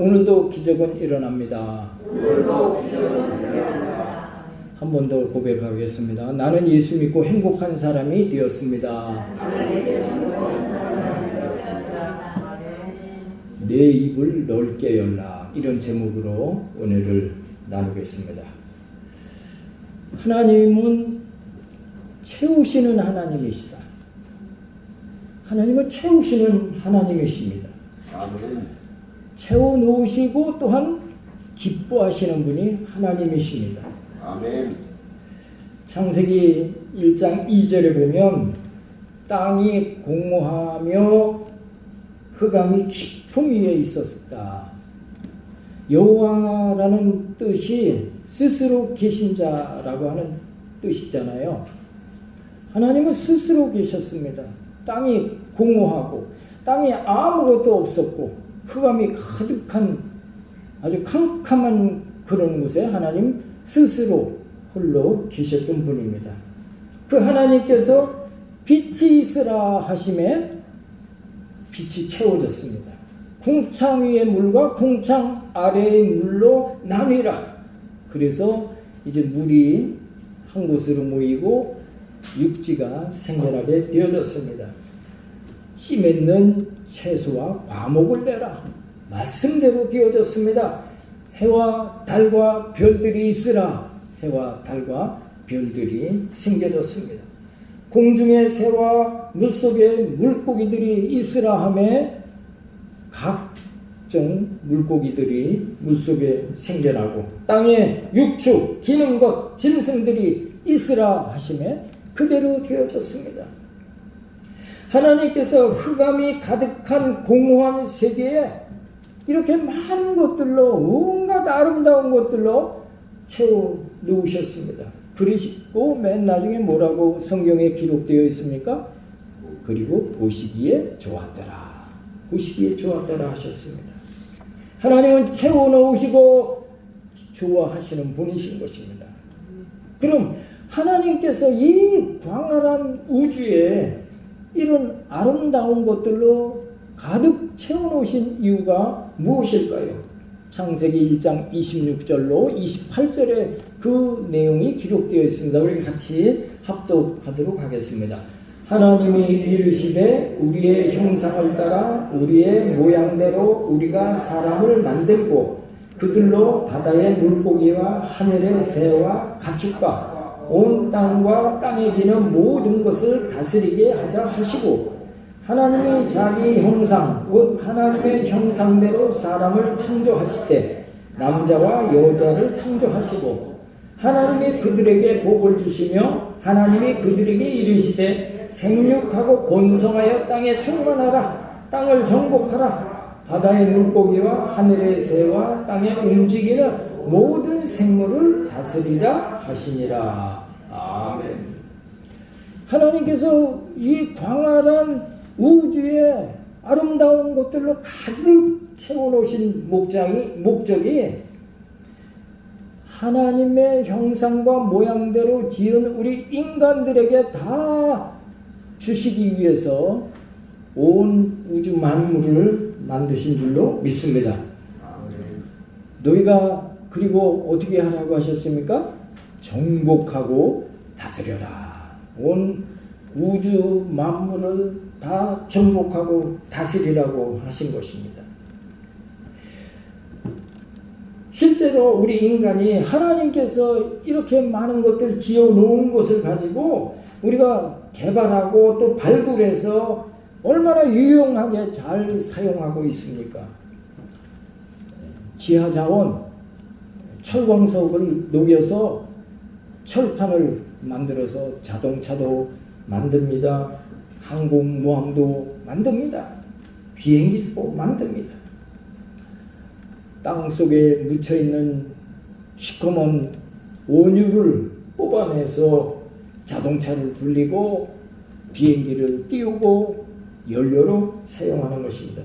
오늘도 기적은 일어납니다. 한 번 더 고백하겠습니다. 나는 예수 믿고 행복한 사람이 되었습니다. 내 입을 넓게 열라. 이런 제목으로 오늘을 나누겠습니다. 하나님은 채우시는 하나님이시다. 하나님은 채우시는 하나님이십니다. 채워놓으시고 또한 기뻐하시는 분이 하나님이십니다. 아멘. 창세기 1장 2절에 보면 땅이 공허하며 흑암이 깊음 위에 있었다. 여호와라는 뜻이 스스로 계신 자라고 하는 뜻이잖아요. 하나님은 스스로 계셨습니다. 땅이 공허하고 땅에 아무것도 없었고 흑암이 가득한 아주 캄캄한 그런 곳에 하나님 스스로 홀로 계셨던 분입니다. 그 하나님께서 빛이 있으라 하심에 빛이 채워졌습니다. 궁창 위의 물과 궁창 아래의 물로 나뉘라. 그래서 이제 물이 한 곳으로 모이고 육지가 생겨나게 되어졌습니다. 씨 맺는 채소와 과목을 내라. 말씀대로 되어졌습니다. 해와 달과 별들이 있으라. 해와 달과 별들이 생겨졌습니다. 공중의 새와 물속에 물고기들이 있으라 하매 각종 물고기들이 물속에 생겨나고 땅에 육축 기는 것 짐승들이 있으라 하심에 그대로 되어졌습니다. 하나님께서 흑암이 가득한 공허한 세계에 이렇게 많은 것들로 온갖 아름다운 것들로 채워 놓으셨습니다. 그러시고 맨 나중에 뭐라고 성경에 기록되어 있습니까? 그리고 보시기에 좋았더라. 보시기에 좋았더라 하셨습니다. 하나님은 채워 놓으시고 좋아하시는 분이신 것입니다. 그럼 하나님께서 이 광활한 우주에 이런 아름다운 것들로 가득 채워놓으신 이유가 무엇일까요? 창세기 1장 26절로 28절에 그 내용이 기록되어 있습니다. 우리 같이 합독하도록 하겠습니다. 하나님이 이르시되 우리의 형상을 따라 우리의 모양대로 우리가 사람을 만들고 그들로 바다의 물고기와 하늘의 새와 가축과 온 땅과 땅에 기는 모든 것을 다스리게 하자 하시고 하나님이 자기 형상 곧 하나님의 형상대로 사람을 창조하시되 남자와 여자를 창조하시고 하나님이 그들에게 복을 주시며 하나님이 그들에게 이르시되 생육하고 번성하여 땅에 충만하라. 땅을 정복하라. 바다의 물고기와 하늘의 새와 땅에 움직이는 모든 생물을 다스리라 하시니라. 아멘. 하나님께서 이 광활한 우주에 아름다운 것들로 가득 채워놓으신 목적이 하나님의 형상과 모양대로 지은 우리 인간들에게 다 주시기 위해서 온 우주 만물을 만드신 줄로 믿습니다. 너희가 그리고 어떻게 하라고 하셨습니까? 정복하고 다스려라. 온 우주 만물을 다 정복하고 다스리라고 하신 것입니다. 실제로 우리 인간이 하나님께서 이렇게 많은 것들 지어 놓은 것을 가지고 우리가 개발하고 또 발굴해서 얼마나 유용하게 잘 사용하고 있습니까? 지하자원, 철광석을 녹여서 철판을 만들어서 자동차도 만듭니다. 항공모함도 만듭니다. 비행기도 만듭니다. 땅속에 묻혀있는 시커먼 원유를 뽑아내서 자동차를 굴리고 비행기를 띄우고 연료로 사용하는 것입니다.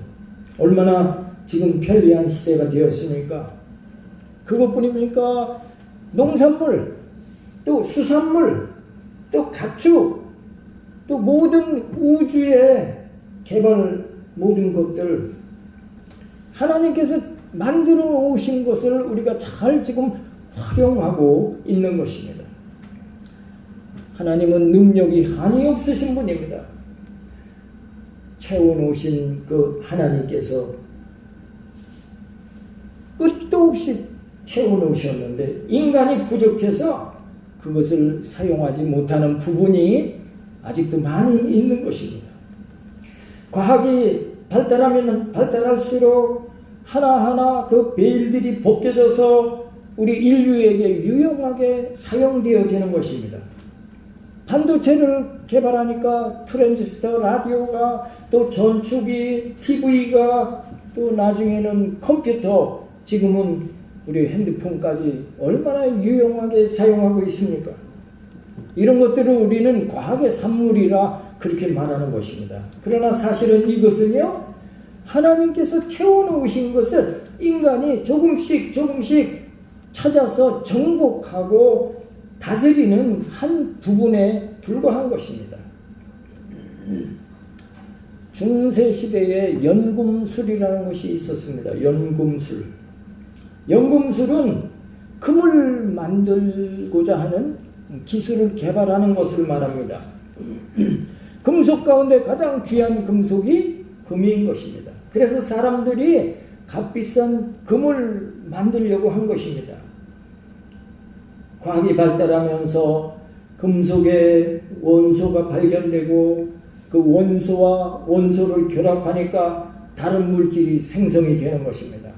얼마나 지금 편리한 시대가 되었습니까? 그것뿐입니까? 농산물, 또 수산물, 또 가축, 또 모든 우주의 개발 모든 것들 하나님께서 만들어 오신 것을 우리가 잘 지금 활용하고 있는 것입니다. 하나님은 능력이 한이 없으신 분입니다. 채워놓으신 그 하나님께서 끝도 없이 채워놓으셨는데 인간이 부족해서 그것을 사용하지 못하는 부분이 아직도 많이 있는 것입니다. 과학이 발달하면 발달할수록 하나하나 그 베일들이 벗겨져서 우리 인류에게 유용하게 사용되어지는 것입니다. 반도체를 개발하니까 트랜지스터, 라디오가, 또 전축이, TV가, 또 나중에는 컴퓨터, 지금은 우리 핸드폰까지 얼마나 유용하게 사용하고 있습니까? 이런 것들을 우리는 과학의 산물이라 그렇게 말하는 것입니다. 그러나 사실은 이것은요, 하나님께서 채워놓으신 것을 인간이 조금씩 찾아서 정복하고 다스리는 한 부분에 불과한 것입니다. 중세시대에 연금술이라는 것이 있었습니다. 연금술은 금을 만들고자 하는 기술을 개발하는 것을 말합니다. 금속 가운데 가장 귀한 금속이 금인 것입니다. 그래서 사람들이 값비싼 금을 만들려고 한 것입니다. 과학이 발달하면서 금속의 원소가 발견되고 그 원소와 원소를 결합하니까 다른 물질이 생성이 되는 것입니다.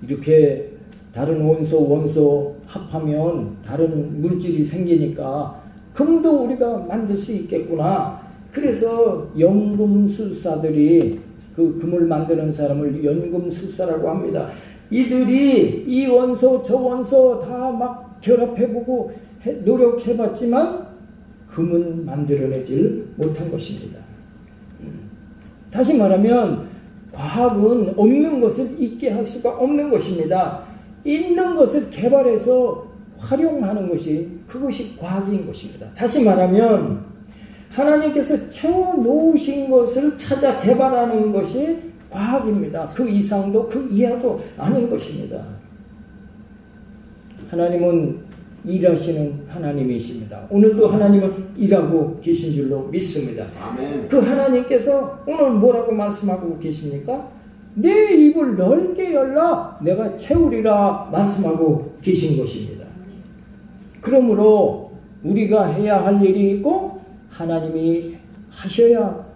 이렇게 다른 원소 합하면 다른 물질이 생기니까 금도 우리가 만들 수 있겠구나. 그래서 연금술사들이 그 금을 만드는 사람을 연금술사라고 합니다. 이들이 이 원소 저 원소 다 막 결합해보고 노력해봤지만 금은 만들어내질 못한 것입니다. 다시 말하면 과학은 없는 것을 있게 할 수가 없는 것입니다. 있는 것을 개발해서 활용하는 것이 그것이 과학인 것입니다. 다시 말하면 하나님께서 채워놓으신 것을 찾아 개발하는 것이 과학입니다. 그 이상도 그 이하도 아닌 것입니다. 하나님은 일하시는 하나님이십니다. 오늘도 하나님은 일하고 계신 줄로 믿습니다. 아멘. 그 하나님께서 오늘 뭐라고 말씀하고 계십니까? 내 입을 넓게 열라 내가 채우리라 말씀하고 계신 것입니다. 그러므로 우리가 해야 할 일이 있고 하나님이 하셔야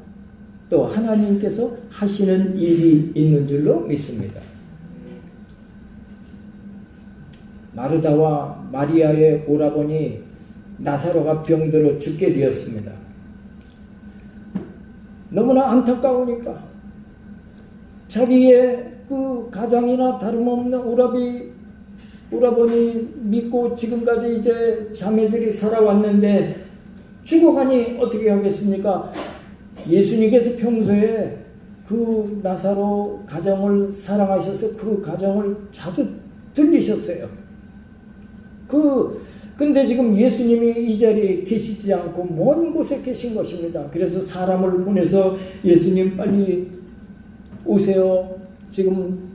또 하나님께서 하시는 일이 있는 줄로 믿습니다. 마르다와 마리아의 오라버니 나사로가 병들어 죽게 되었습니다. 너무나 안타까우니까 자기의 그 가장이나 다름없는 오라버니 믿고 지금까지 이제 자매들이 살아왔는데 죽어가니 어떻게 하겠습니까? 예수님께서 평소에 그 나사로 가정을 사랑하셔서 그 가정을 자주 들리셨어요. 근데 지금 예수님이 이 자리에 계시지 않고 먼 곳에 계신 것입니다. 그래서 사람을 보내서 예수님 빨리 오세요. 지금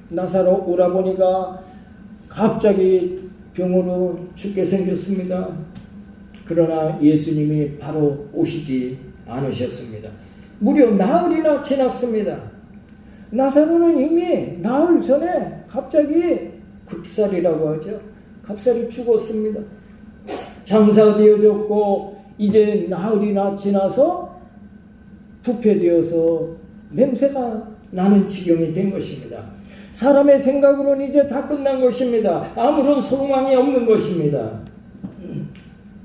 나사로 오라버니가 갑자기 병으로 죽게 생겼습니다. 그러나 예수님이 바로 오시지 않으셨습니다. 무려 나흘이나 지났습니다. 나사로는 이미 나흘 전에 갑자기 급살이라고 하죠. 갑살이 죽었습니다. 장사되어졌고 이제 나흘이나 지나서 부패되어서 냄새가 나는 지경이 된 것입니다. 사람의 생각으로는 이제 다 끝난 것입니다. 아무런 소망이 없는 것입니다.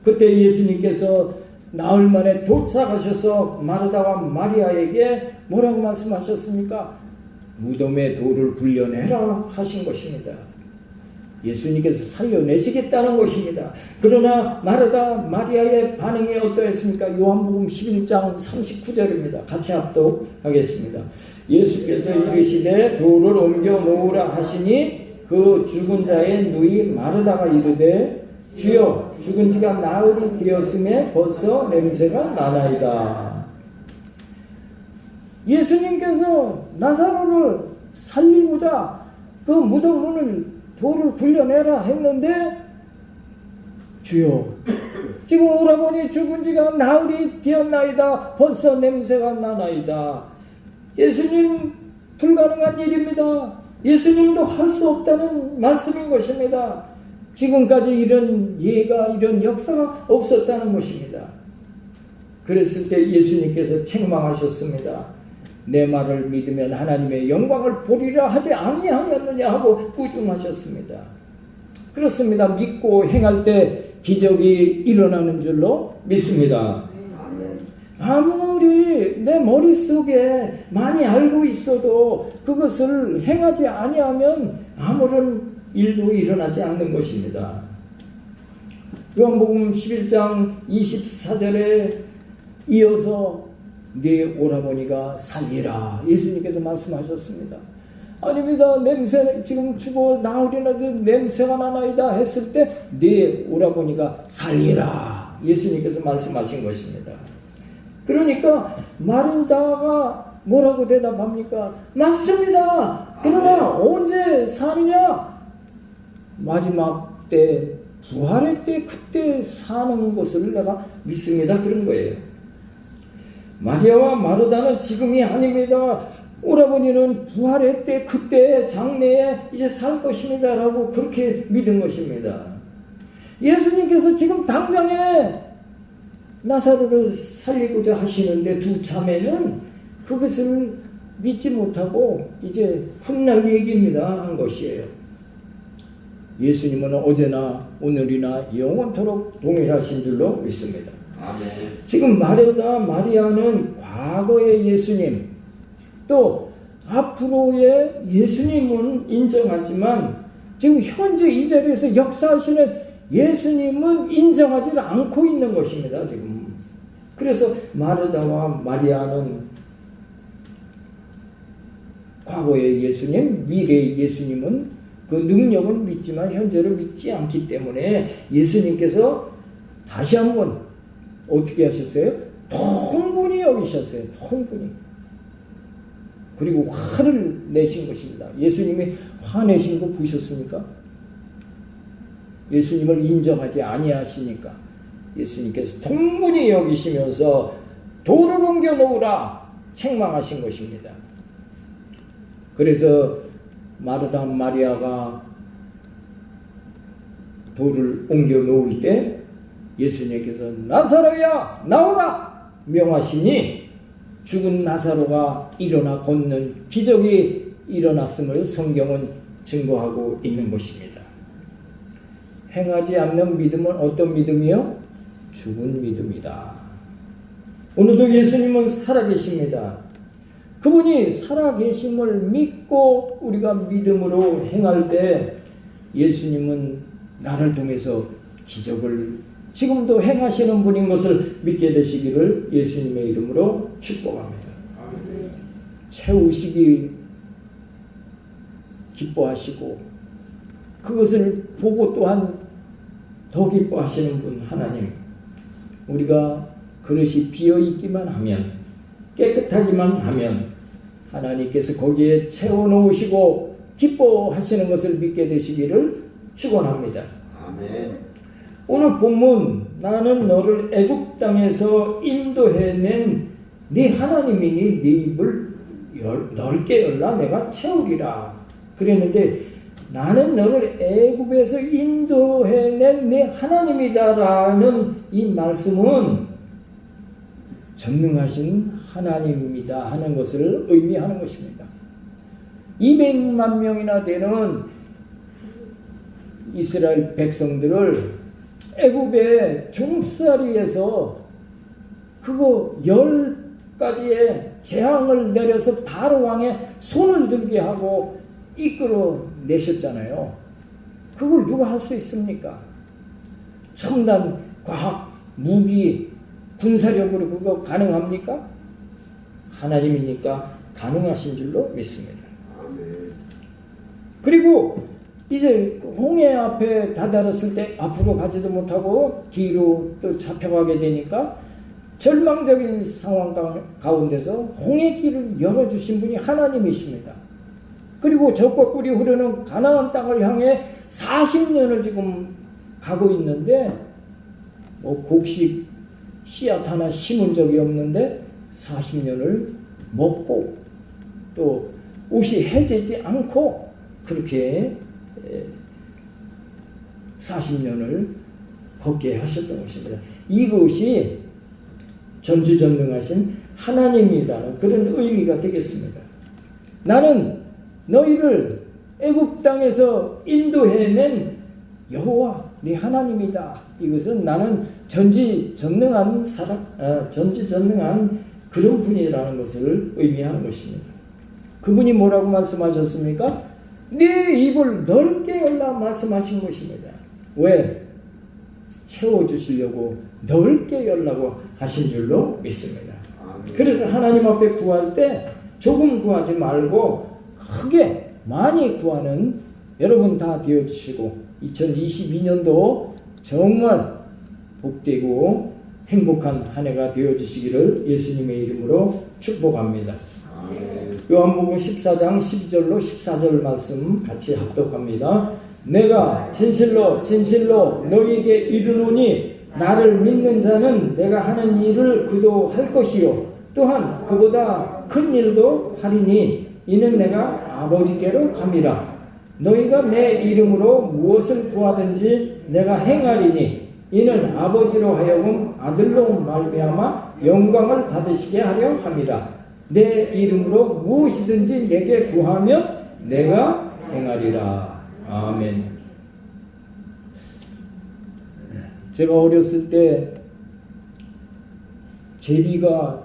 그때 예수님께서 나흘 만에 도착하셔서 마르다와 마리아에게 뭐라고 말씀하셨습니까? 무덤에 돌을 굴려내라 하신 것입니다. 예수님께서 살려내시겠다는 것입니다. 그러나 마르다 마리아의 반응이 어떠했습니까? 요한복음 11장 39절입니다. 같이 합독하겠습니다. 예수께서 이르시되 돌을 옮겨 놓으라 하시니 그 죽은 자의 누이 마르다가 이르되 주여 죽은 지가 나흘이 되었음에 벌써 냄새가 나나이다. 예수님께서 나사로를 살리고자 그 무덤 문을 돌을 굴려내라 했는데 주여 지금 오라버니 죽은 지가 나흘이 되었나이다. 벌써 냄새가 나나이다. 예수님 불가능한 일입니다. 예수님도 할 수 없다는 말씀인 것입니다. 지금까지 이런 예가 이런 역사가 없었다는 것입니다. 그랬을 때 예수님께서 책망하셨습니다. 내 말을 믿으면 하나님의 영광을 보리라 하지 아니하였느냐 하고 꾸중하셨습니다. 그렇습니다. 믿고 행할 때 기적이 일어나는 줄로 믿습니다. 아무리 내 머릿속에 많이 알고 있어도 그것을 행하지 아니하면 아무런 일도 일어나지 않는 것입니다. 요한복음 11장 24절에 이어서 네 오라버니가 살리라 예수님께서 말씀하셨습니다. 아닙니다. 냄새 지금 죽어 나흘이나 냄새가 나나이다 했을 때 네 오라버니가 살리라 예수님께서 말씀하신 것입니다. 그러니까 마르다가 뭐라고 대답합니까? 맞습니다. 그러나 언제 사느냐? 마지막 때 부활의 때 그때 사는 것을 내가 믿습니다. 그런 거예요. 마리아와 마르다는 지금이 아닙니다. 오라버니는 부활의 때 그때 장래에 이제 살 것입니다 라고 그렇게 믿은 것입니다. 예수님께서 지금 당장에 나사로를 살리고자 하시는데 두 자매는 그것을 믿지 못하고 이제 훗날 얘기입니다 한 것이에요. 예수님은 어제나 오늘이나 영원토록 동일하신 줄로 믿습니다. 아멘. 지금 마르다 마리아는 과거의 예수님 또 앞으로의 예수님은 인정하지만 지금 현재 이 자리에서 역사하시는 예수님은 인정하지 않고 있는 것입니다. 지금 그래서 마르다와 마리아는 과거의 예수님, 미래의 예수님은 그 능력은 믿지만 현재를 믿지 않기 때문에 예수님께서 다시 한번 어떻게 하셨어요? 통분히 여기셨어요. 통분히. 그리고 화를 내신 것입니다. 예수님이 화내신 거 보셨습니까? 예수님을 인정하지 아니하시니까 예수님께서 통분히 여기시면서 돌을 옮겨 놓으라 책망하신 것입니다. 그래서 마르다 마리아가 돌을 옮겨 놓을 때 예수님께서 나사로야 나오라 명하시니 죽은 나사로가 일어나 걷는 기적이 일어났음을 성경은 증거하고 있는 것입니다. 행하지 않는 믿음은 어떤 믿음이요? 죽은 믿음이다. 오늘도 예수님은 살아계십니다. 그분이 살아계심을 믿고 우리가 믿음으로 행할 때 예수님은 나를 통해서 기적을 지금도 행하시는 분인 것을 믿게 되시기를 예수님의 이름으로 축복합니다. 채우시기 기뻐하시고 그것을 보고 또한 더 기뻐하시는 분 하나님, 우리가 그릇이 비어있기만 하면 깨끗하기만 하면 하나님께서 거기에 채워놓으시고 기뻐하시는 것을 믿게 되시기를 축원합니다. 아멘. 오늘 본문 나는 너를 애굽 땅에서 인도해낸 네 하나님이니 네 입을 넓게 열라 내가 채우리라 그랬는데 나는 너를 애굽에서 인도해낸 네 하나님이다라는 이 말씀은 전능하신 하나님입니다 하는 것을 의미하는 것입니다. 200만 명이나 되는 이스라엘 백성들을 애굽의 종살이에서 그거 10가지의 재앙을 내려서 바로 왕의 손을 들게 하고 이끌어 내셨잖아요. 그걸 누가 할 수 있습니까? 첨단 과학, 무기, 군사력으로 그거 가능합니까? 하나님이니까 가능하신 줄로 믿습니다. 그리고 이제 홍해 앞에 다다랐을 때 앞으로 가지도 못하고 뒤로 또 잡혀가게 되니까 절망적인 상황 가운데서 홍해길을 열어주신 분이 하나님이십니다. 그리고 젖과 꿀이 흐르는 가나안 땅을 향해 40년을 지금 가고 있는데 뭐 곡식 씨앗 하나 심은 적이 없는데 40년을 먹고 또 옷이 해지지 않고 그렇게 40년을 걷게 하셨던 것입니다. 이것이 전지전능하신 하나님이라는 그런 의미가 되겠습니다. 나는 너희를 애굽 땅에서 인도해낸 여호와 네 하나님이다. 이것은 나는 전지전능한 그런 분이라는 것을 의미하는 것입니다. 그분이 뭐라고 말씀하셨습니까? 네 입을 넓게 열라 말씀하신 것입니다. 왜? 채워주시려고 넓게 열라고 하신 줄로 믿습니다. 그래서 하나님 앞에 구할 때 조금 구하지 말고 크게 많이 구하는 여러분 다 되어주시고 2022년도 정말 복되고 행복한 한 해가 되어주시기를 예수님의 이름으로 축복합니다. 요한복음 14장 12절로 14절 말씀 같이 합독합니다. 내가 진실로 진실로 너희에게 이르노니 나를 믿는 자는 내가 하는 일을 그도 할 것이요 또한 그보다 큰 일도 하리니 이는 내가 아버지께로 감이라. 너희가 내 이름으로 무엇을 구하든지 내가 행하리니 이는 아버지로 하여금 아들로 말미암아 영광을 받으시게 하려 함이라. 내 이름으로 무엇이든지 내게 구하면 내가 행하리라. 아멘. 제가 어렸을 때 제비가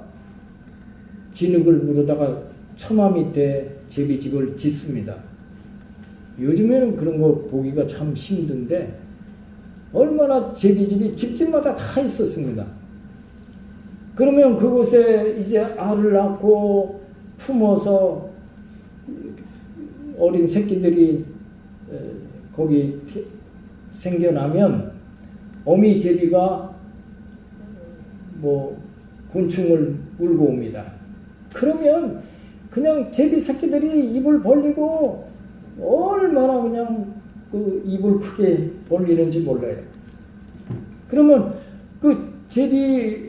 진흙을 물어다가 처마 밑에 제비집을 짓습니다. 요즘에는 그런 거 보기가 참 힘든데 얼마나 제비집이 집집마다 다 있었습니다. 그러면 그곳에 이제 알을 낳고 품어서 어린 새끼들이 거기 생겨나면 어미 제비가 뭐 곤충을 물고 옵니다. 그러면 그냥 제비 새끼들이 입을 벌리고 얼마나 그냥 그 입을 크게 벌리는지 몰라요. 그러면 그 제비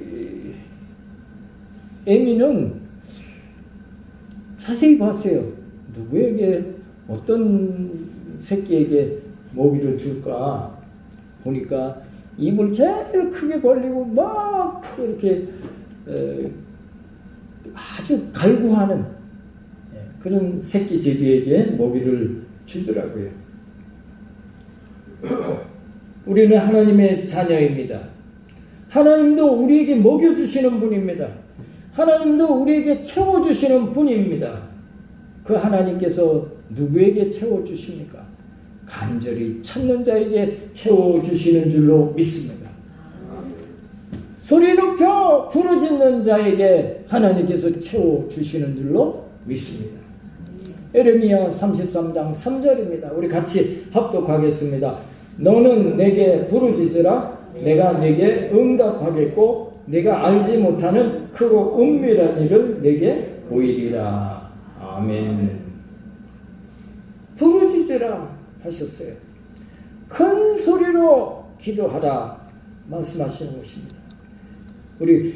애미는 자세히 봤어요. 누구에게 어떤 새끼에게 먹이를 줄까 보니까 입을 제일 크게 벌리고 막 이렇게 아주 갈구하는 그런 새끼 제비에게 먹이를 주더라고요. 우리는 하나님의 자녀입니다. 하나님도 우리에게 먹여주시는 분입니다. 하나님도 우리에게 채워주시는 분입니다. 그 하나님께서 누구에게 채워주십니까? 간절히 찾는 자에게 채워주시는 줄로 믿습니다. 소리 높여 부르짖는 자에게 하나님께서 채워주시는 줄로 믿습니다. 에레미야 33장 3절입니다. 우리 같이 합독하겠습니다. 너는 내게 부르짖으라. 내가 내게 응답하겠고 내가 알지 못하는 크고 은밀한 일을 내게 보이리라. 아멘. 부르짖으라 하셨어요. 큰 소리로 기도하라 말씀하시는 것입니다. 우리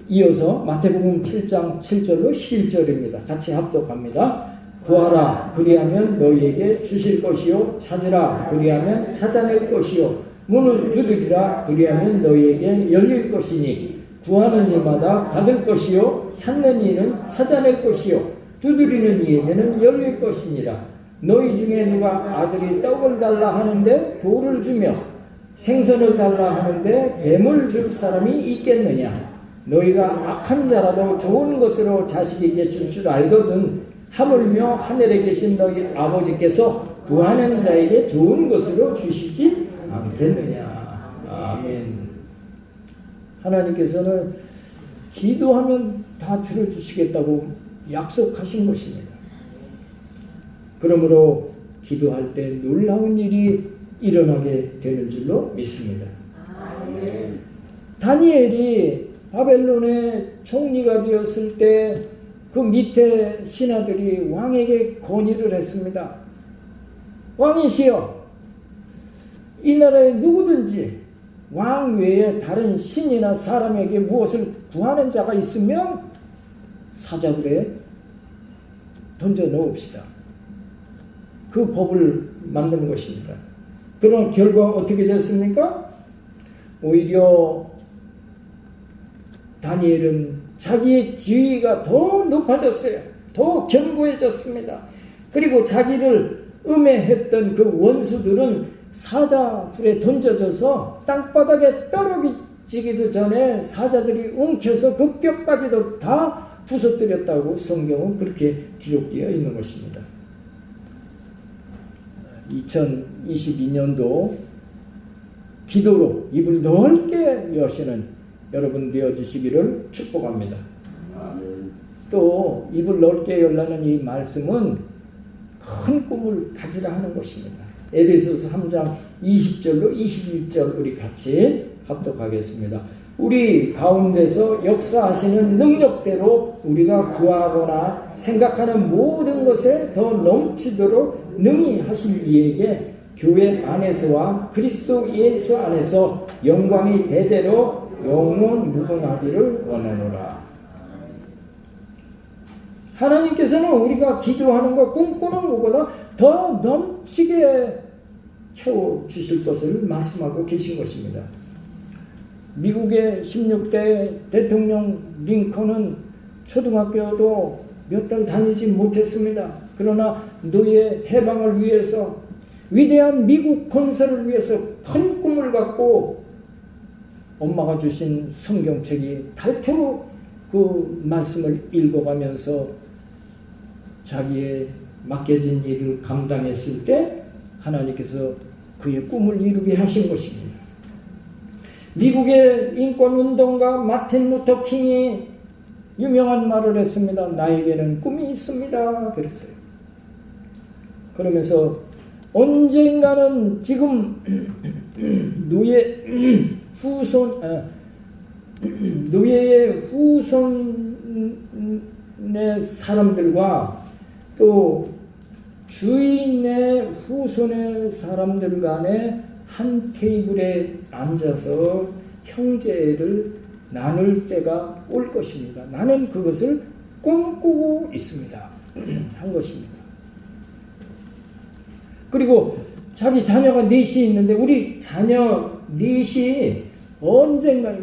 이어서 마태복음 7장 7절로 11절입니다. 같이 합독합니다. 구하라 그리하면 너희에게 주실 것이요 찾으라 그리하면 찾아낼 것이요 문을 두드리라 그리하면 너희에게 열릴 것이니 구하는 이마다 받을 것이요 찾는 이는 찾아낼 것이요 두드리는 이에게는 열릴 것이니라. 너희 중에 누가 아들이 떡을 달라 하는데 돌을 주며 생선을 달라 하는데 뱀을 줄 사람이 있겠느냐. 너희가 악한 자라도 좋은 것으로 자식에게 줄 줄 알거든 하물며 하늘에 계신 너희 아버지께서 구하는 자에게 좋은 것으로 주시지 않겠느냐. 아멘. 하나님께서는 기도하면 다 들어주시겠다고 약속하신 것입니다. 그러므로 기도할 때 놀라운 일이 일어나게 되는 줄로 믿습니다. 다니엘이 바벨론의 총리가 되었을 때 그 밑에 신하들이 왕에게 건의를 했습니다. 왕이시여, 이 나라에 누구든지 왕 외에 다른 신이나 사람에게 무엇을 구하는 자가 있으면 사자굴에 던져 넣읍시다. 그 법을 만드는 것입니다. 그런 결과 어떻게 됐습니까? 오히려 다니엘은 자기의 지위가 더 높아졌어요. 더 견고해졌습니다. 그리고 자기를 음해했던 그 원수들은 사자굴에 던져져서 땅바닥에 떨어지기도 전에 사자들이 움켜서 그 뼈까지도 다 부서뜨렸다고 성경은 그렇게 기록되어 있는 것입니다. 2022년도 기도로 입을 넓게 여시는 여러분 되어주시기를 축복합니다. 또 입을 넓게 열라는 이 말씀은 큰 꿈을 가지라 하는 것입니다. 에베소서 3장 20절로 21절 우리 같이 합독하겠습니다. 우리 가운데서 역사하시는 능력대로 우리가 구하거나 생각하는 모든 것에 더 넘치도록 능히 하실 이에게 교회 안에서와 그리스도 예수 안에서 영광이 대대로 영원 무궁하기를 원하노라. 하나님께서는 우리가 기도하는 것, 꿈꾸는 것보다 더 넘치게 채워주실 것을 말씀하고 계신 것입니다. 미국의 16대 대통령 링컨은 초등학교도 몇 달 다니지 못했습니다. 그러나 노예 해방을 위해서, 위대한 미국 건설을 위해서 큰 꿈을 갖고 엄마가 주신 성경책이 닳도록 그 말씀을 읽어가면서 자기의 맡겨진 일을 감당했을 때 하나님께서 그의 꿈을 이루게 하신 것입니다. 미국의 인권운동가 마틴 루터 킹이 유명한 말을 했습니다. 나에게는 꿈이 있습니다. 그랬어요. 그러면서 언젠가는 지금 노예의 후손의 사람들과 또 주인의 후손의 사람들 간에 한 테이블에 앉아서 형제를 나눌 때가 올 것입니다. 나는 그것을 꿈꾸고 있습니다. 한 것입니다. 그리고 자기 자녀가 넷이 있는데 우리 자녀 넷이 언젠가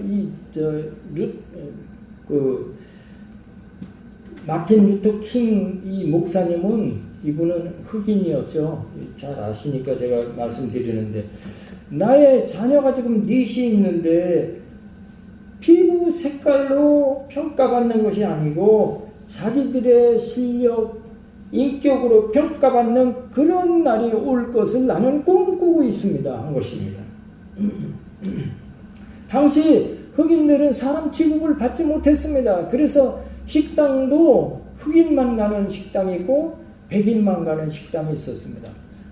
마틴 루터 킹 이 목사님은 이분은 흑인이었죠. 잘 아시니까 제가 말씀드리는데 나의 자녀가 지금 넷이 있는데 피부 색깔로 평가받는 것이 아니고 자기들의 실력, 인격으로 평가받는 그런 날이 올 것을 나는 꿈꾸고 있습니다. 한 것입니다. 당시 흑인들은 사람 취급을 받지 못했습니다. 그래서 식당도 흑인만 가는 식당이 있고 백인만 가는 식당이 있었습니다.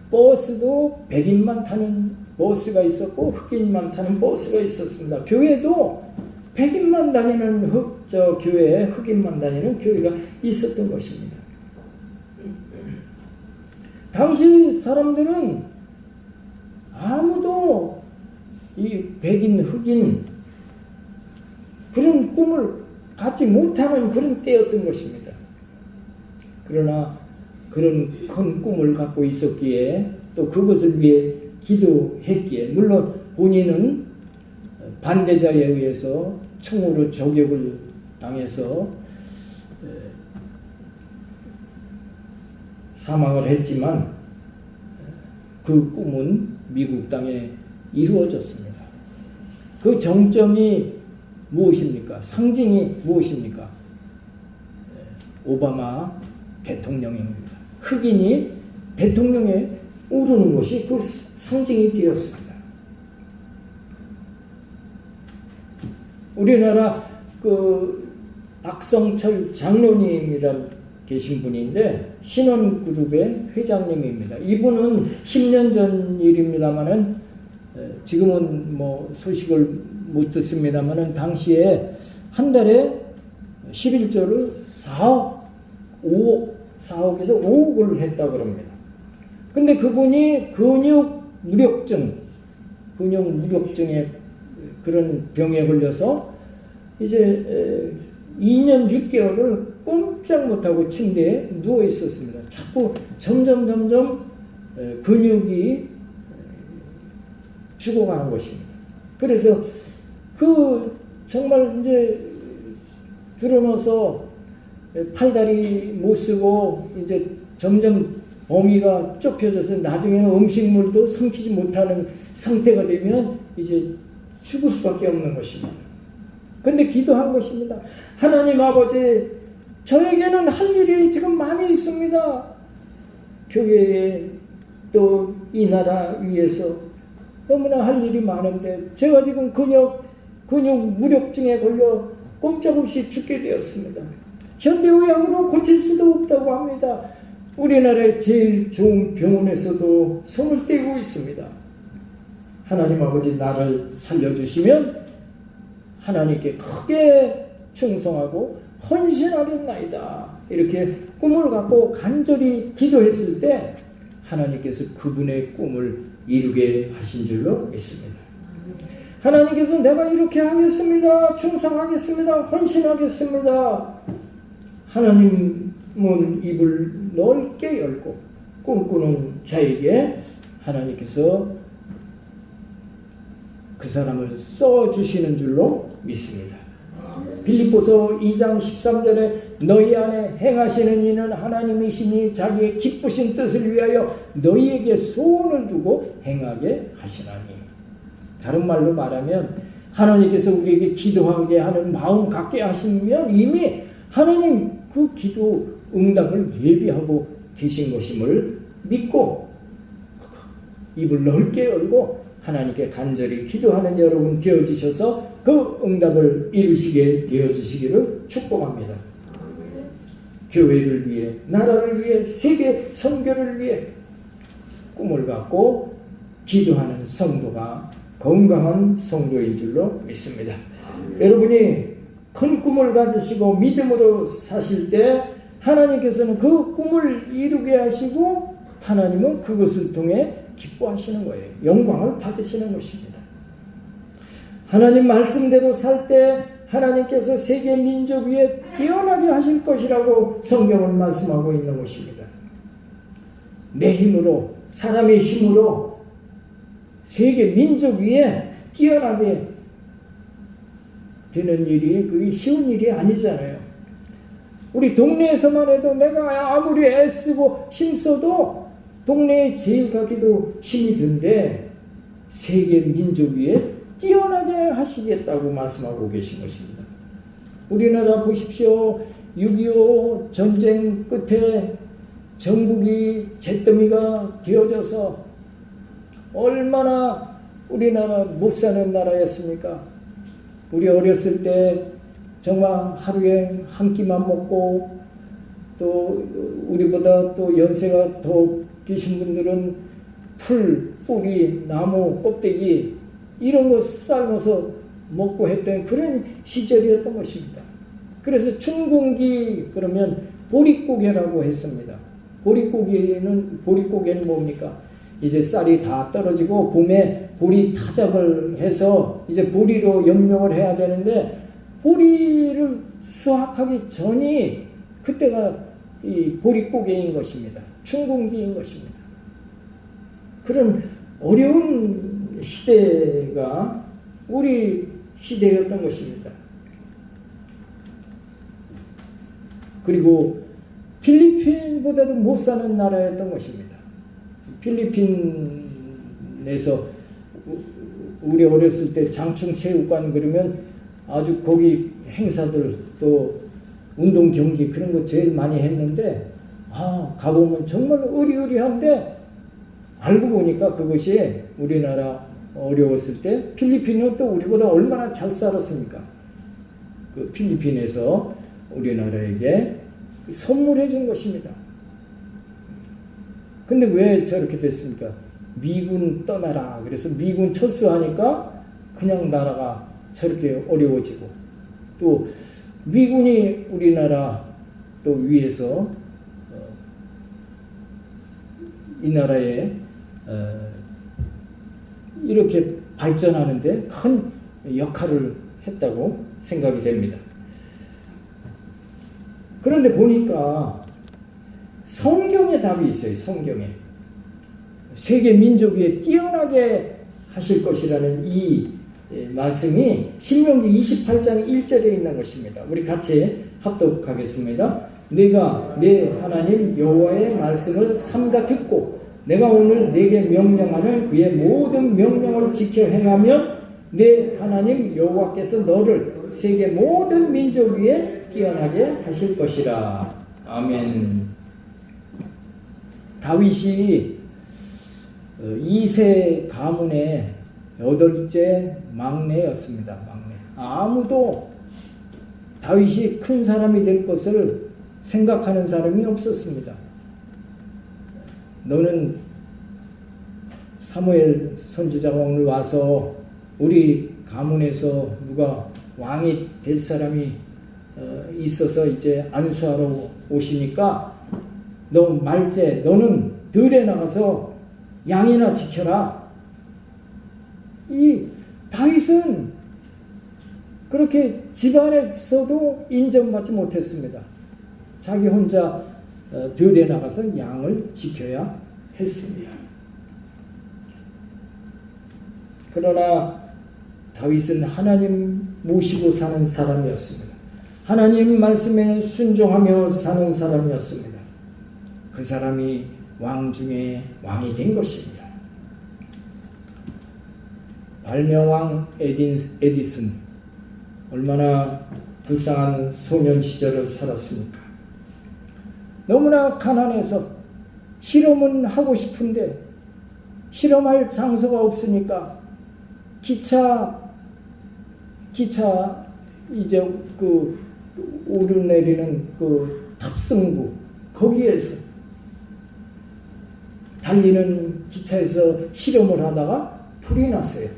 버스도 백인만 타는 버스가 있었고 흑인만 타는 버스가 있었습니다. 교회도 백인만 다니는 교회에 흑인만 다니는 교회가 있었던 것입니다. 당시 사람들은 아무도 이 백인, 흑인 그런 꿈을 갖지 못하는 그런 때였던 것입니다. 그러나 그런 큰 꿈을 갖고 있었기에 또 그것을 위해 기도했기에 물론 본인은 반대자에 의해서 총으로 저격을 당해서 사망을 했지만 그 꿈은 미국 땅에 이루어졌습니다. 그 정점이 무엇입니까? 상징이 무엇입니까? 오바마 대통령입니다. 흑인이 대통령에 오르는 것이 그 상징이 되었습니다. 우리나라 박성철 장로님이라 계신 분인데 신원그룹의 회장님입니다. 이분은 10년 전 일입니다만은 지금은 뭐 소식을 못 듣습니다만은 당시에 한 달에 11조를 4억 5억, 4억에서 5억을 했다고 합니다. 근데 그분이 근육 무력증의 그런 병에 걸려서 이제 2년 6개월을 꼼짝 못하고 침대에 누워 있었습니다. 자꾸 점점 근육이 죽어가는 것입니다. 그래서 정말 이제 드러나서 팔다리 못 쓰고 이제 점점 범위가 좁혀져서 나중에는 음식물도 삼키지 못하는 상태가 되면 이제 죽을 수밖에 없는 것입니다. 근데 기도한 것입니다. 하나님 아버지, 저에게는 할 일이 지금 많이 있습니다. 교회에 또 이 나라 위에서 너무나 할 일이 많은데 제가 지금 근육 무력증에 걸려 꼼짝없이 죽게 되었습니다. 현대의학으로 고칠 수도 없다고 합니다. 우리나라의 제일 좋은 병원에서도 손을 떼고 있습니다. 하나님 아버지, 나를 살려주시면 하나님께 크게 충성하고 헌신하겠나이다. 이렇게 꿈을 갖고 간절히 기도했을 때 하나님께서 그분의 꿈을 이루게 하신 줄로 믿습니다. 하나님께서 내가 이렇게 하겠습니다. 충성하겠습니다. 헌신하겠습니다. 하나님은 입을 넓게 열고 꿈꾸는 자에게 하나님께서 그 사람을 써주시는 줄로 믿습니다. 빌립보서 2장 13절에 너희 안에 행하시는 이는 하나님이시니 자기의 기쁘신 뜻을 위하여 너희에게 소원을 두고 행하게 하시나니. 다른 말로 말하면 하나님께서 우리에게 기도하게 하는 마음 갖게 하시면 이미 하나님 그 기도 응답을 예비하고 계신 것임을 믿고 입을 넓게 열고 하나님께 간절히 기도하는 여러분 되어지셔서 그 응답을 이루시게 되어지시기를 축복합니다. 교회를 위해, 나라를 위해, 세계 선교를 위해 꿈을 갖고 기도하는 성도가 건강한 성도인 줄로 믿습니다. 여러분이 큰 꿈을 가지시고 믿음으로 사실 때 하나님께서는 그 꿈을 이루게 하시고 하나님은 그것을 통해 기뻐하시는 거예요. 영광을 받으시는 것입니다. 하나님 말씀대로 살 때 하나님께서 세계 민족 위에 뛰어나게 하실 것이라고 성경은 말씀하고 있는 것입니다. 내 힘으로, 사람의 힘으로 세계 민족 위에 뛰어나게 되는 일이 그게 쉬운 일이 아니잖아요. 우리 동네에서만 해도 내가 아무리 애쓰고 힘써도 동네에 제일 가기도 힘이 든데 세계 민족 위에 뛰어나게 하시겠다고 말씀하고 계신 것입니다. 우리나라 보십시오. 6.25 전쟁 끝에 전국이 잿더미가 되어져서 얼마나 우리나라 못 사는 나라였습니까? 우리 어렸을 때 정말 하루에 한 끼만 먹고 또 우리보다 또 연세가 더 계신 분들은 풀, 뿌리, 나무, 껍데기 이런 거 삶아서 먹고 했던 그런 시절이었던 것입니다. 그래서 춘궁기 그러면 보릿고개라고 했습니다. 보릿고개는 뭡니까? 이제 쌀이 다 떨어지고 봄에 보리 타작을 해서 이제 보리로 연명을 해야 되는데 보리를 수확하기 전이 그때가 이 보릿고개인 것입니다. 춘궁기인 것입니다. 그런 어려운 시대가 우리 시대였던 것입니다. 그리고 필리핀보다도 못 사는 나라였던 것입니다. 필리핀에서 우리 어렸을 때 장충체육관 그러면 아주 거기 행사들 또 운동 경기 그런 거 제일 많이 했는데 가보면 정말 의리의리한데 알고 보니까 그것이 우리나라 어려웠을 때 필리핀은 또 우리보다 얼마나 잘 살았습니까? 그 필리핀에서 우리나라에게 선물해 준 것입니다. 근데 왜 저렇게 됐습니까? 미군 떠나라. 그래서 미군 철수하니까 그냥 나라가 저렇게 어려워지고 또 미군이 우리나라 또 위해서 이 나라에 이렇게 발전하는데 큰 역할을 했다고 생각이 됩니다. 그런데 보니까 성경에 답이 있어요. 성경에. 세계 민족 위에 뛰어나게 하실 것이라는 이 말씀이 신명기 28장 1절에 있는 것입니다. 우리 같이 합독하겠습니다. 내가 내 하나님 여호와의 말씀을 삼가 듣고 내가 오늘 내게 명령하는 그의 모든 명령을 지켜 행하면 내 하나님 여호와께서 너를 세계 모든 민족 위에 뛰어나게 하실 것이라. 아멘. 다윗이 2세 가문의 8째 막내였습니다. 막내. 아무도 다윗이 큰 사람이 될 것을 생각하는 사람이 없었습니다. 너는 사무엘 선지자가 오늘 와서 우리 가문에서 누가 왕이 될 사람이 있어서 이제 안수하러 오시니까 너 말째 너는 들에 나가서 양이나 지켜라. 이 다윗은 그렇게 집안에서도 인정받지 못했습니다. 자기 혼자 들에 나가서 양을 지켜야 했습니다. 그러나 다윗은 하나님 모시고 사는 사람이었습니다. 하나님 말씀에 순종하며 사는 사람이었습니다. 그 사람이 왕 중에 왕이 된 것입니다. 발명왕 에디슨 얼마나 불쌍한 소년 시절을 살았습니까? 너무나 가난해서 실험은 하고 싶은데 실험할 장소가 없으니까 기차 이제 그 오르내리는 그 탑승구 거기에서 달리는 기차에서 실험을 하다가 불이 났어요.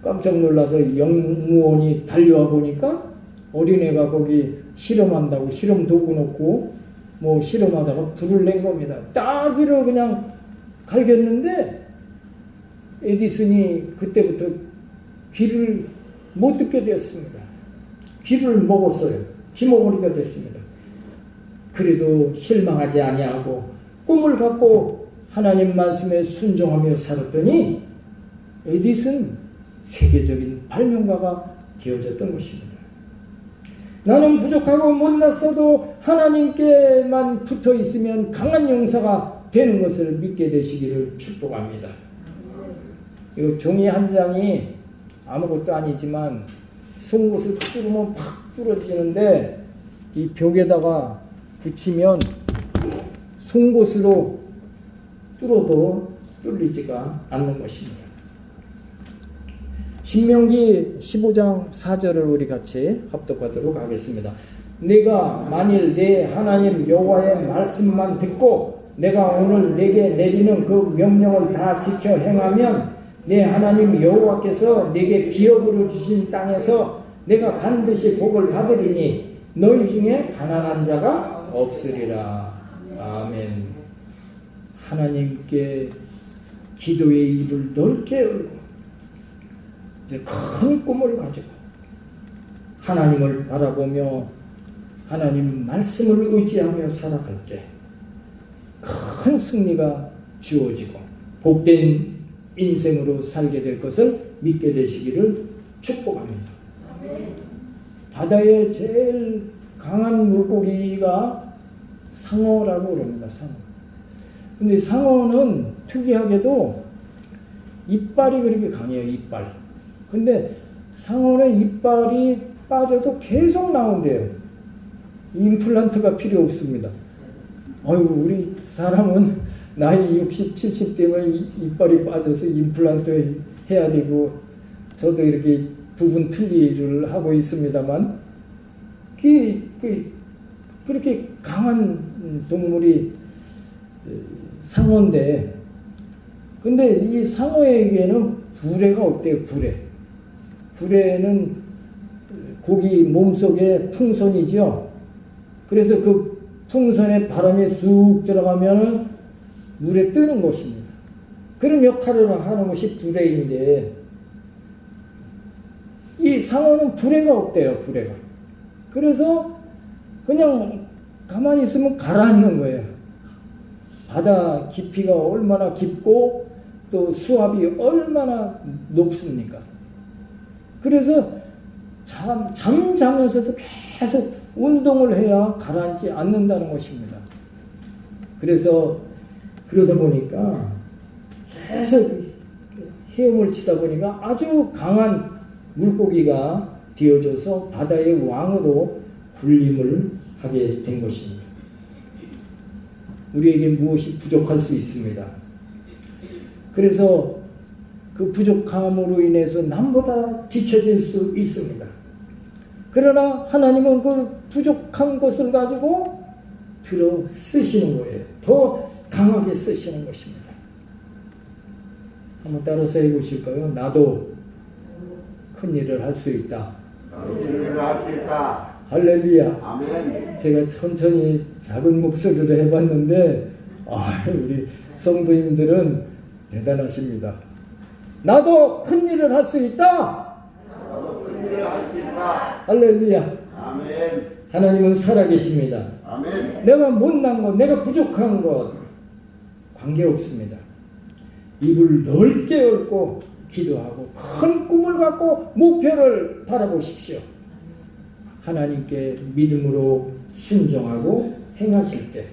깜짝 놀라서 영무원이 달려와 보니까 어린애가 거기 실험한다고 실험 도구 놓고 뭐 실험하다가 불을 낸 겁니다. 따귀를 그냥 갈겼는데 에디슨이 그때부터 귀를 못 듣게 되었습니다. 귀를 먹었어요. 귀머거리가 됐습니다. 그래도 실망하지 아니하고 꿈을 갖고 하나님 말씀에 순종하며 살았더니 에디슨 세계적인 발명가가 되어졌던 것입니다. 나는 부족하고 못났어도 하나님께만 붙어 있으면 강한 용사가 되는 것을 믿게 되시기를 축복합니다. 이 종이 한 장이 아무것도 아니지만 송곳을 뚫으면 팍 뚫어지는데 이 벽에다가 붙이면 송곳으로 뚫어도 뚫리지가 않는 것입니다. 신명기 15장 4절을 우리 같이 합독하도록 하겠습니다. 내가 만일 내 하나님 여호와의 말씀만 듣고 내가 오늘 내게 내리는 그 명령을 다 지켜 행하면 내 하나님 여호와께서 내게 기업으로 주신 땅에서 내가 반드시 복을 받으리니 너희 중에 가난한 자가 없으리라. 아멘. 하나님께 기도의 입을 넓게 열고 이제 큰 꿈을 가지고 하나님을 바라보며 하나님 말씀을 의지하며 살아갈 때 큰 승리가 주어지고 복된 인생으로 살게 될 것을 믿게 되시기를 축복합니다. 바다의 제일 강한 물고기가 상어라고 그럽니다. 상어. 근데 상어는 특이하게도 이빨이 그렇게 강해요. 이빨. 근데 상어는 이빨이 빠져도 계속 나온대요. 임플란트가 필요 없습니다. 아이고, 우리 사람은 나이 60, 70 되면 이빨이 빠져서 임플란트 해야 되고, 저도 이렇게 부분 틀니를 하고 있습니다만, 그렇게 강한 동물이 상어인데, 근데 이 상어에게는 부래가 없대요. 부래는 고기 몸속의 풍선이죠. 그래서 그 풍선에 바람이 쑥 들어가면 물에 뜨는 것입니다. 그런 역할을 하는 것이 불에인데 이 상어는 불에가 없대요. 불에가. 그래서 그냥 가만히 있으면 가라앉는 거예요. 바다 깊이가 얼마나 깊고 또 수압이 얼마나 높습니까? 그래서 잠자면서도 계속 운동을 해야 가라앉지 않는다는 것입니다. 그래서 그러다 보니까 계속 헤엄을 치다 보니까 아주 강한 물고기가 되어져서 바다의 왕으로 군림을 하게 된 것입니다. 우리에게 무엇이 부족할 수 있습니다. 그래서 그 부족함으로 인해서 남보다 뒤처질 수 있습니다. 그러나 하나님은 그 부족한 것을 가지고 들어 쓰시는 거예요. 더 강하게 쓰시는 것입니다. 한번 따라서 해보실까요? 나도 큰 일을 할 수 있다. 할렐루야. 아멘. 제가 천천히 작은 목소리로 해봤는데 우리 성도님들은 대단하십니다. 나도 큰 일을 할 수 있다. 나도 큰 일을 할 수 있다. 할렐루야. 아멘. 하나님은 살아계십니다. 아멘. 내가 못난 것, 내가 부족한 것 관계없습니다. 입을 넓게 열고 기도하고 큰 꿈을 갖고 목표를 바라보십시오. 하나님께 믿음으로 순종하고 행하실 때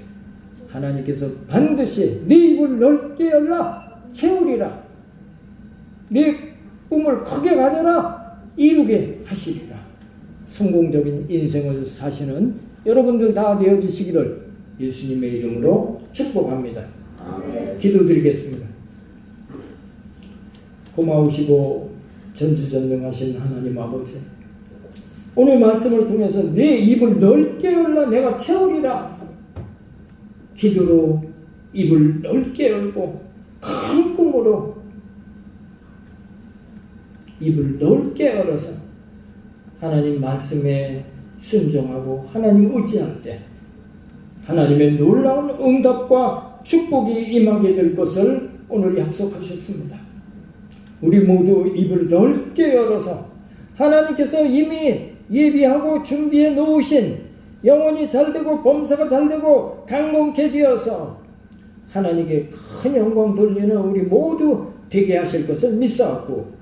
하나님께서 반드시 네 입을 넓게 열라 채우리라. 네 꿈을 크게 가져라 이루게 하시리라. 성공적인 인생을 사시는 여러분들 다 되어지시기를 예수님의 이름으로 축복합니다. 아멘. 기도드리겠습니다. 고마우시고 전지전능하신 하나님 아버지, 오늘 말씀을 통해서 내 입을 넓게 열라 내가 채우리라. 기도로 입을 넓게 열고 큰 꿈으로 입을 넓게 열어서 하나님 말씀에 순종하고 하나님 의지할 때 하나님의 놀라운 응답과 축복이 임하게 될 것을 오늘 약속하셨습니다. 우리 모두 입을 넓게 열어서 하나님께서 이미 예비하고 준비해 놓으신 영혼이 잘되고 범사가 잘되고 강건케 되어서 하나님께 큰 영광 돌리는 우리 모두 되게 하실 것을 믿사옵고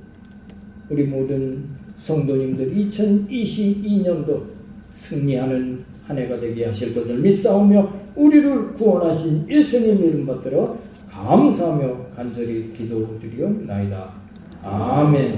우리 모든 성도님들 2022년도 승리하는 한 해가 되게 하실 것을 믿사오며 우리를 구원하신 예수님 이름 받들어 감사하며 간절히 기도드리옵나이다. 아멘.